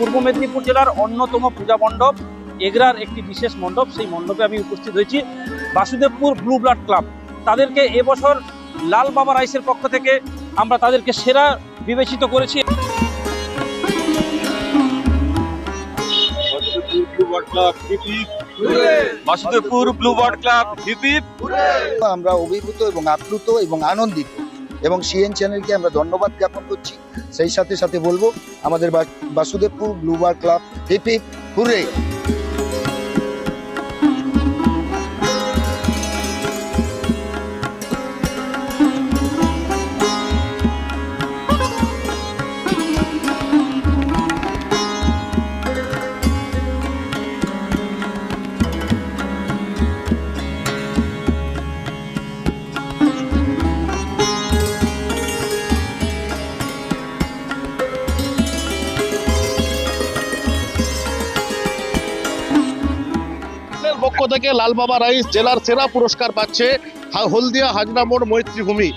পূর্ব মেদিনীপুর জেলার অন্যতম পূজা মণ্ডপ এগরার একটি বিশেষ মণ্ডপ, সেই মণ্ডপে আমি উপস্থিত হয়েছি। বাসুদেবপুর ব্লু ব্লাড ক্লাব তাদেরকে এবছর লাল বাবা রাইসের পক্ষ থেকে আমরা তাদেরকে সেরা বিবেচিত করেছি। বাসুদেবপুর ব্লু ব্লাড ক্লাব আমরা অভিভূত এবং আপ্লুত এবং আনন্দিত, এবং সিএন চ্যানেলকে আমরা ধন্যবাদ জ্ঞাপন করছি। সেই সাথে সাথে বলবো আমাদের Basudebpur blue blood club hip hip hurray. পক্ষ থেকে লাল বাবা রাইস জেলার সেরা পুরস্কার পাচ্ছে Haldia Hazra Mor Maitribhumi.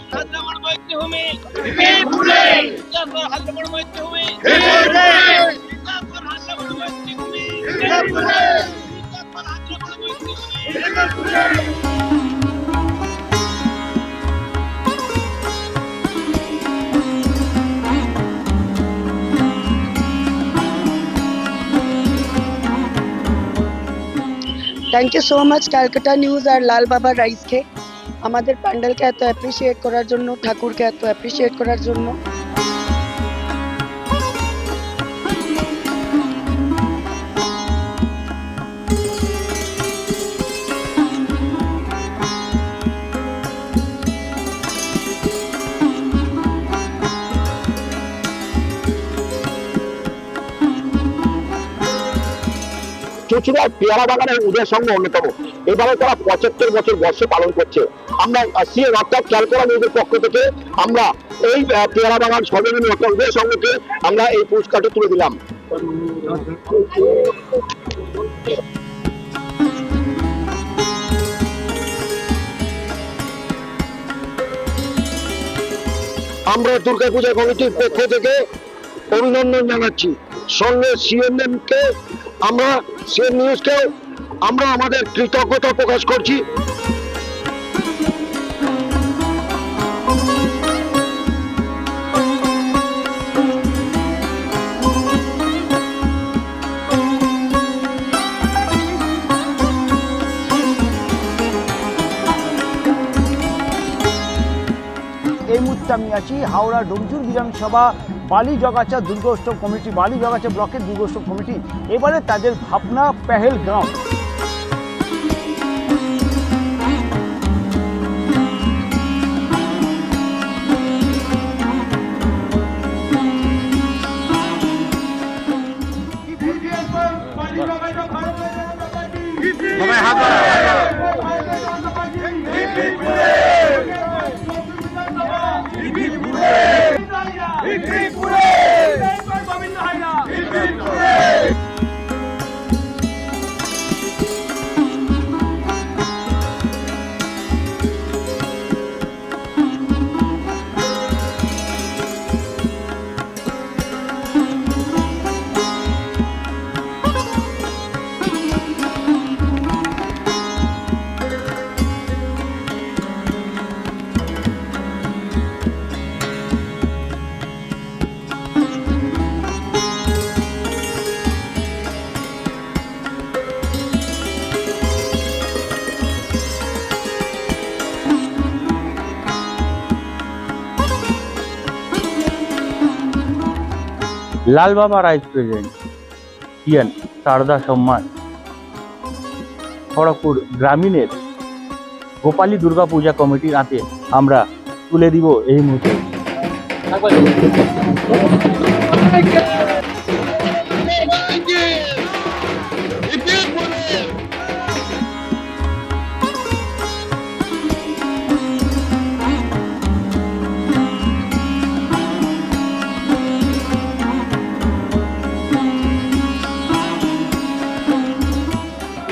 Thank you so much Calcutta news আর লাল বাবা রাইসকে আমাদের প্যান্ডেলকে এত অ্যাপ্রিসিয়েট করার জন্য, ঠাকুরকে এত অ্যাপ্রিসিয়েট করার জন্য। চুচুড়া পেয়ারা বাগানের উদয় সংঘ অন্যতম, এবারে তারা 75 বছর বর্ষ পালন করছে। আমরা সিএন অর্থাৎ ক্যালকাটা নিউজের পক্ষ থেকে আমরা এই পেয়ারা বাগান সর্বজনীন উদয় সংঘকে আমরা এই পুরস্কারটি তুলে দিলাম। আমরা দুর্গাপূজা কমিটির পক্ষ থেকে অভিনন্দন জানাচ্ছি, সঙ্গে সিএনএন কে আমরা সিএন নিউজকে আমরা আমাদের কৃতজ্ঞতা প্রকাশ করছি। এই মুহূর্তে আমি আছি হাওড়া ডোমজুর বিধানসভা বালিজগাছা দুর্গোৎসব কমিটি, বালিজগাছা ব্লকের দুর্গোৎসব কমিটি। এবারে তাদের ভাবনা পেহেলগাঁও। লাল বাবা রাইস প্রেজেন্ট সিএন শারদা সম্মান খড়গপুর গ্রামীণের গোপালী দুর্গা পূজা কমিটির হাতে আমরা তুলে দিব এই মুহূর্তে।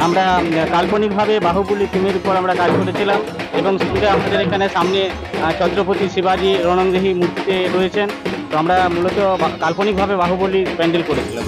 আমরা কাল্পনিকভাবে বাহুবলী থিমের উপর আমরা কাজ করেছিলাম এবং সঙ্গে আমাদের এখানে সামনে ছত্রপতি শিবাজি রণংদেহী মূর্তিতে রয়েছেন। তো আমরা মূলত কাল্পনিকভাবে বাহুবলী প্যান্ডেল করেছিলাম।